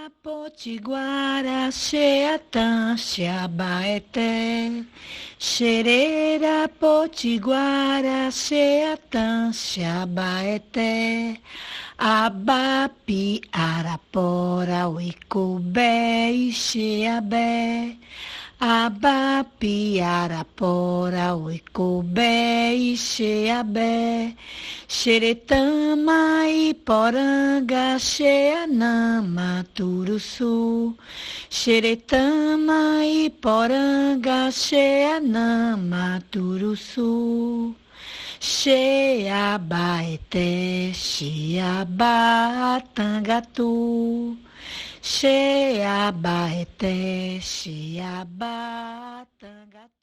Potiguara, Xeatã, Xabaeté. Xerera, Potiguara, Xeatã, Xabaeté. Abapi, Arapora, Uicubé e Xeabé. Abapi, Arapora, Uicubé e Xeabé. Xeretama, Iporanga, Xeanama, Turuçu. Xeretama, Iporanga, Xeanama, Turuçu. Xeabaeté, Xiaba, Tangatu. Xeabaeté, Xiaba, Tangatu.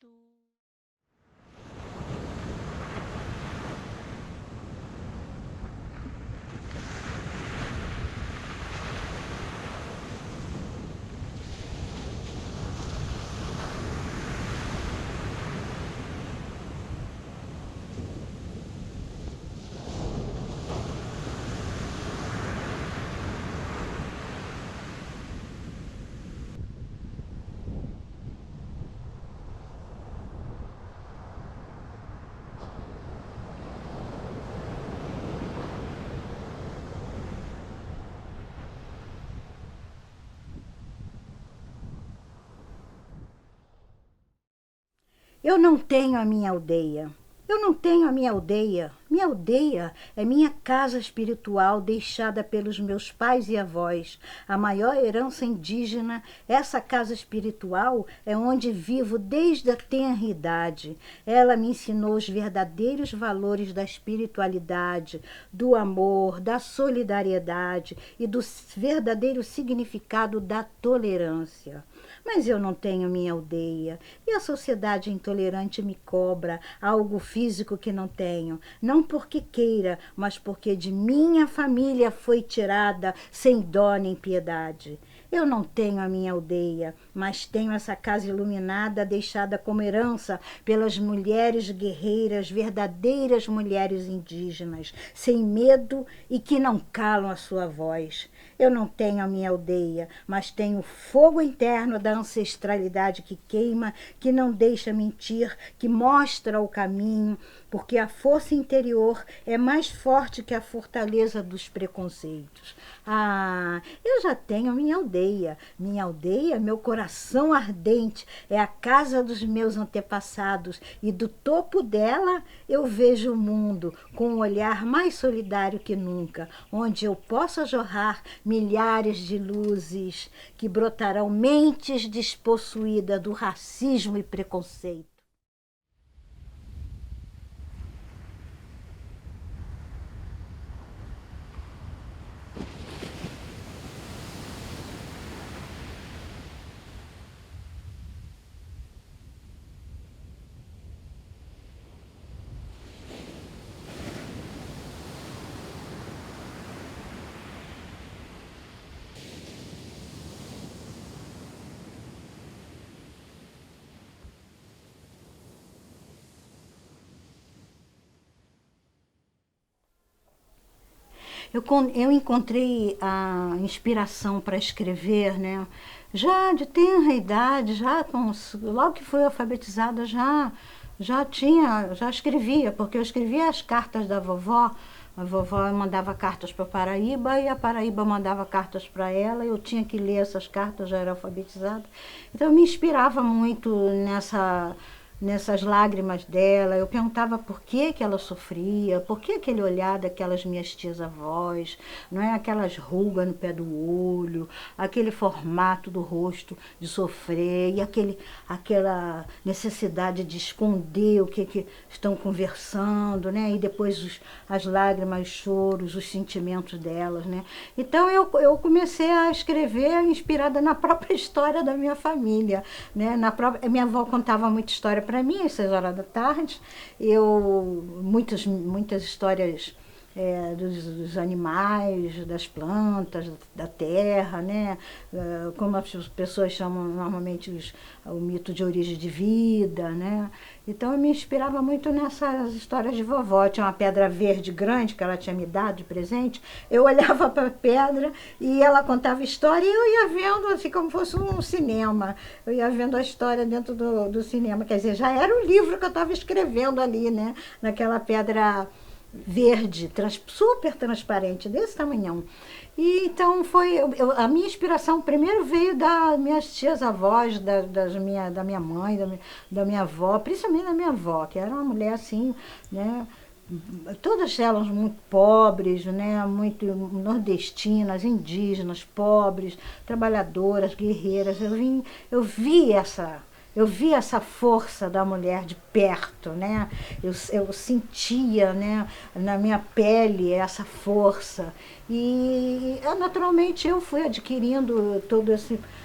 Eu não tenho a minha aldeia. Eu não tenho a minha aldeia. Minha aldeia é minha casa espiritual deixada pelos meus pais e avós. A maior herança indígena, essa casa espiritual é onde vivo desde a tenra idade. Ela me ensinou os verdadeiros valores da espiritualidade, do amor, da solidariedade e do verdadeiro significado da tolerância. Mas eu não tenho minha aldeia e a sociedade intolerante me cobra algo físico que não tenho, não porque queira, mas porque de minha família foi tirada sem dó nem piedade. Eu não tenho a minha aldeia, mas tenho essa casa iluminada deixada como herança pelas mulheres guerreiras, verdadeiras mulheres indígenas, sem medo e que não calam a sua voz. Eu não tenho a minha aldeia, mas tenho o fogo interno da ancestralidade que queima, que não deixa mentir, que mostra o caminho, porque a força interior é mais forte que a fortaleza dos preconceitos. Eu já tenho minha aldeia. Minha aldeia, meu coração ardente, é a casa dos meus antepassados e do topo dela eu vejo o mundo com um olhar mais solidário que nunca, onde eu possa jorrar milhares de luzes que brotarão mentes despossuídas do racismo e preconceito. Eu encontrei a inspiração para escrever, né? Já de tenra idade, logo que fui alfabetizada, já escrevia, porque eu escrevia as cartas da vovó. A vovó mandava cartas para Paraíba e a Paraíba mandava cartas para ela. Eu tinha que ler essas cartas, já era alfabetizada. Então eu me inspirava muito nessas lágrimas dela. Eu perguntava por que ela sofria, por que aquele olhar daquelas minhas tias-avós, não é? Aquelas rugas no pé do olho, aquele formato do rosto de sofrer e aquela necessidade de esconder o que estão conversando, né? E depois as lágrimas, os choros, os sentimentos delas, né? Então eu comecei a escrever inspirada na própria história da minha família, né? Minha avó contava muita história para mim às 6 horas da tarde. Muitas histórias dos animais, das plantas, da terra, né? Como as pessoas chamam normalmente o mito de origem de vida, né? Então eu me inspirava muito nessas histórias de vovó. Tinha uma pedra verde grande que ela tinha me dado de presente. Eu olhava para a pedra e ela contava história e eu ia vendo assim como fosse um cinema. Eu ia vendo a história dentro do cinema. Quer dizer, já era o livro que eu estava escrevendo ali, né? Naquela pedra verde, super transparente, desse tamanhão. E então a minha inspiração primeiro veio das minhas tias-avós, da minha mãe, da minha avó, principalmente da minha avó, que era uma mulher assim, né? Todas elas muito pobres, né? Muito nordestinas, indígenas, pobres, trabalhadoras, guerreiras. Eu vi essa força da mulher de perto, né? Eu sentia, né, na minha pele essa força. E naturalmente eu fui adquirindo toda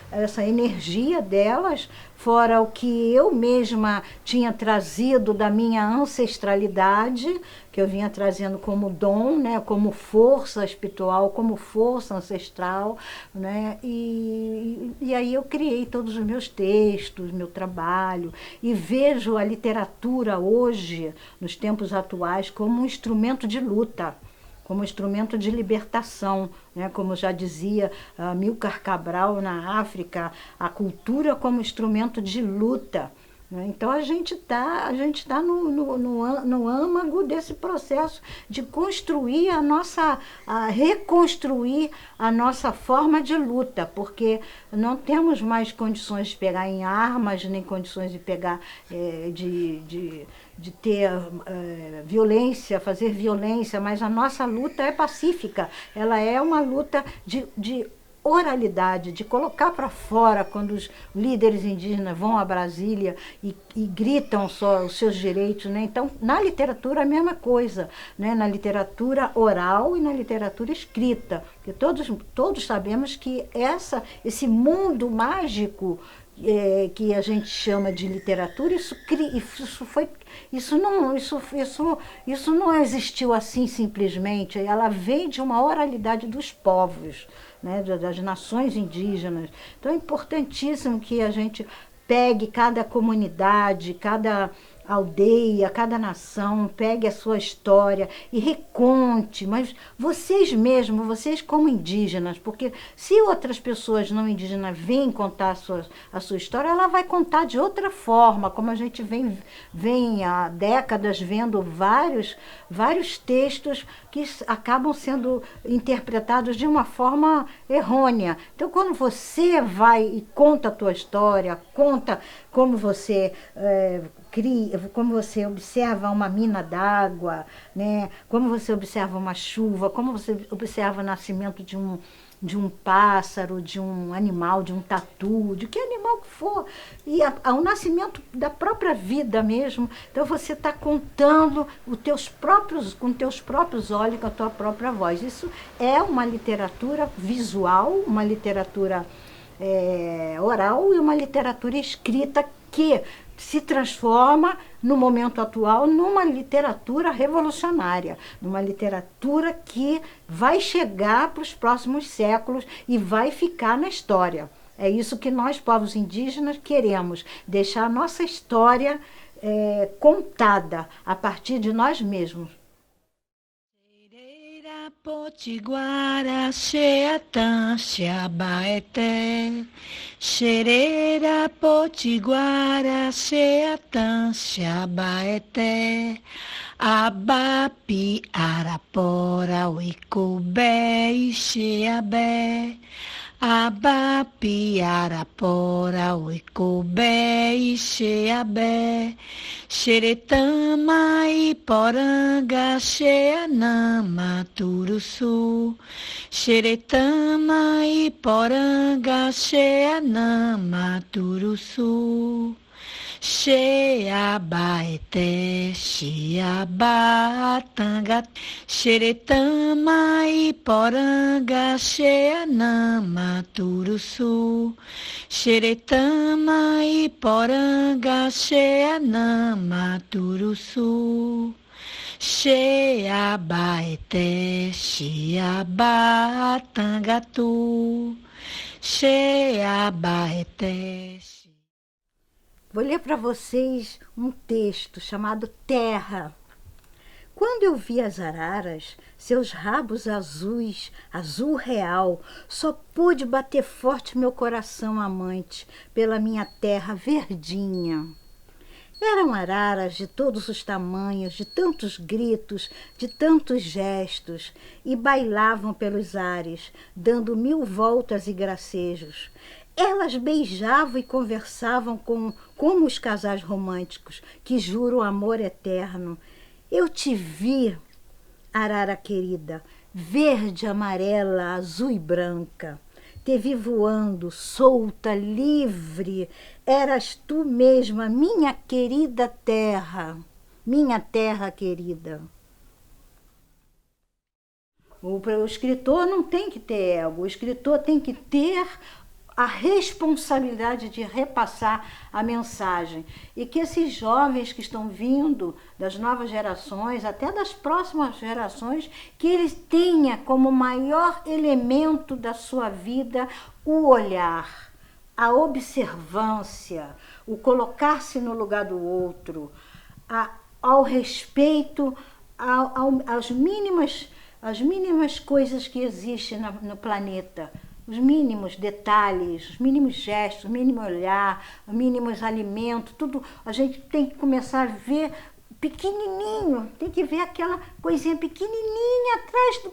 essa energia delas, fora o que eu mesma tinha trazido da minha ancestralidade, que eu vinha trazendo como dom, né, como força espiritual, como força ancestral, né, e aí eu criei todos os meus textos, meu trabalho, e vejo a literatura hoje, nos tempos atuais, como um instrumento de luta, como instrumento de libertação, né? Como já dizia Amílcar Cabral na África, a cultura como instrumento de luta. Né? Então a gente tá no âmago desse processo de construir reconstruir a nossa forma de luta, porque não temos mais condições de pegar em armas, nem condições de pegar de ter violência, fazer violência, mas a nossa luta é pacífica, ela é uma luta de oralidade, de colocar para fora quando os líderes indígenas vão a Brasília e gritam só os seus direitos, né? Então, na literatura a mesma coisa, né? Na literatura oral e na literatura escrita, porque todos sabemos que esse mundo mágico que a gente chama de literatura, isso não existiu assim simplesmente, ela vem de uma oralidade dos povos, né, das nações indígenas. Então é importantíssimo que a gente pegue cada comunidade, cada aldeia, cada nação, pegue a sua história e reconte, mas vocês mesmos, vocês como indígenas, porque se outras pessoas não indígenas vêm contar a sua história, ela vai contar de outra forma, como a gente vem há décadas vendo vários textos que acabam sendo interpretados de uma forma errônea. Então, quando você vai e conta a tua história, conta como você como você observa uma mina d'água, né? Como você observa uma chuva, como você observa o nascimento de um pássaro, de um animal, de um tatu, de que animal que for, e ao nascimento da própria vida mesmo. Então você está contando com teus próprios olhos, com a tua própria voz. Isso é uma literatura visual, uma literatura oral e uma literatura escrita que se transforma, no momento atual, numa literatura revolucionária, numa literatura que vai chegar para os próximos séculos e vai ficar na história. É isso que nós, povos indígenas, queremos, deixar a nossa história contada a partir de nós mesmos. Potiguara, Xeatã, Xabaeté. Xerera, Potiguara, Xeatã, Xabaeté. Abapi, Arapora, Uicubé e Xeabé. Abapi, Arapora, Uicubé e Xeabé. Xeretama, Iporanga, Xeanama, Turuçu. Xeretama, Iporanga, Xeanama, Turuçu. Xeabaeté, Xiabatanga, Xeretama, Iporanga, Xeanama, Turuçu. Xeretama, Iporanga, Xeanama, Turuçu. Sheabaete, Sheabatangatu, Sheabaete. Vou ler para vocês um texto chamado Terra. Quando eu vi as araras, seus rabos azuis, azul real, só pude bater forte meu coração amante pela minha terra verdinha. Eram araras de todos os tamanhos, de tantos gritos, de tantos gestos, e bailavam pelos ares, dando 1000 voltas e gracejos. Elas beijavam e conversavam como os casais românticos que juram amor eterno. Eu te vi, arara querida, verde, amarela, azul e branca. Te vi voando, solta, livre. Eras tu mesma, minha querida terra, minha terra querida. O escritor não tem que ter ego, o escritor tem que ter a responsabilidade de repassar a mensagem. E que esses jovens que estão vindo, das novas gerações, até das próximas gerações, que eles tenham como maior elemento da sua vida o olhar, a observância, o colocar-se no lugar do outro, ao respeito às mínimas coisas que existem no planeta. Os mínimos detalhes, os mínimos gestos, o mínimo olhar, os mínimos alimentos, tudo a gente tem que começar a ver pequenininho, tem que ver aquela coisinha pequenininha atrás do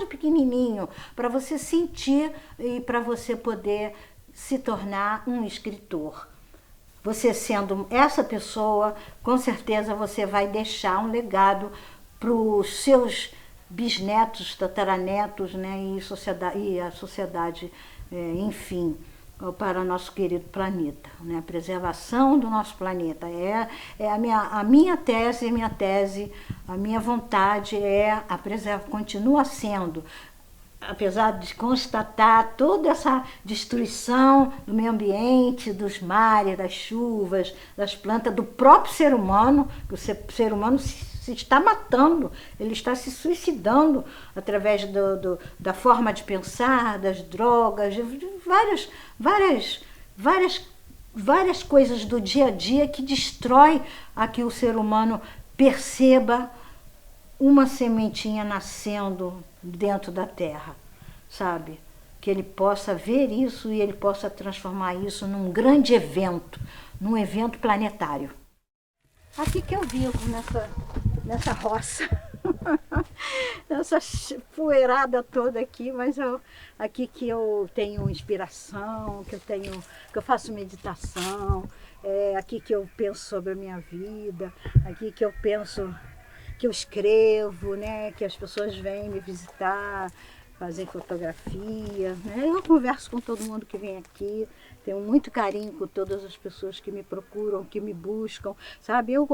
pequenininho, para você sentir e para você poder se tornar um escritor. Você sendo essa pessoa, com certeza você vai deixar um legado para os seus bisnetos, tataranetos, né, e a sociedade, enfim, para o nosso querido planeta, né, a preservação do nosso planeta. É a minha tese, a minha vontade continua sendo, apesar de constatar toda essa destruição do meio ambiente, dos mares, das chuvas, das plantas, do próprio ser humano, que o ser humano se está matando, ele está se suicidando através da forma de pensar, das drogas, de várias coisas do dia a dia que destrói a que o ser humano perceba uma sementinha nascendo dentro da terra, sabe? Que ele possa ver isso e ele possa transformar isso num grande evento, num evento planetário. Aqui que eu vivo, nessa roça, nessa poeirada toda aqui, mas aqui que eu tenho inspiração, que eu faço meditação, aqui que eu penso sobre a minha vida, aqui que eu penso, que eu escrevo, né, que as pessoas vêm me visitar, fazem fotografia, né? Eu converso com todo mundo que vem aqui, tenho muito carinho com todas as pessoas que me procuram, que me buscam, sabe? Eu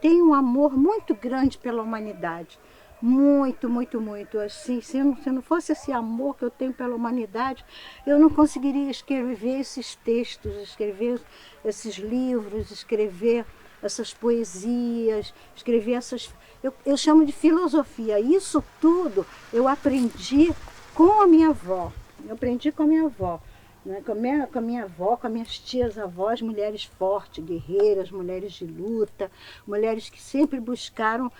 tenho um amor muito grande pela humanidade, muito, muito, muito. Assim, se não fosse esse amor que eu tenho pela humanidade, eu não conseguiria escrever esses textos, escrever esses livros, escrever essas poesias, escrever essas... Eu chamo de filosofia. Isso tudo eu aprendi com a minha avó. Eu aprendi com a minha avó, né? Com a minha avó, com as minhas tias-avós, mulheres fortes, guerreiras, mulheres de luta, mulheres que sempre buscaram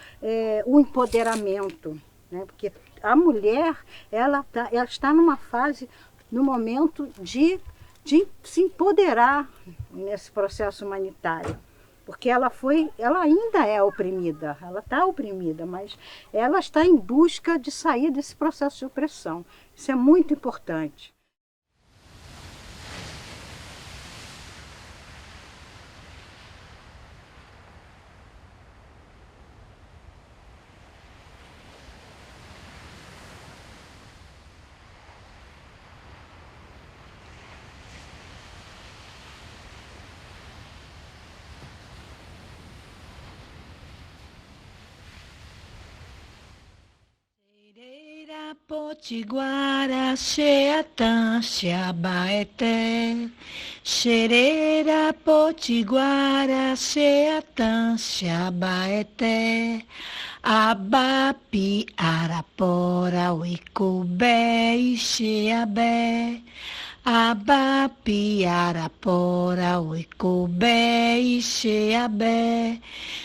o empoderamento, né? Porque a mulher, ela está numa fase, no momento de se empoderar nesse processo humanitário. Porque ela ainda é oprimida, ela está oprimida, mas ela está em busca de sair desse processo de opressão. Isso é muito importante. Potiguara, Xeatã, Xabaeté. Xerera, Potiguara, Xeatã, Xabaeté. Abapi, Arapora, Uicubé e Xeabé. Abapi, Arapora, Uicubé e Xeabé.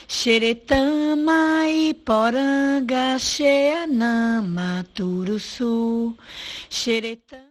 Xeretama, Iporanga, Xeanama, Turuçu. Xeretama.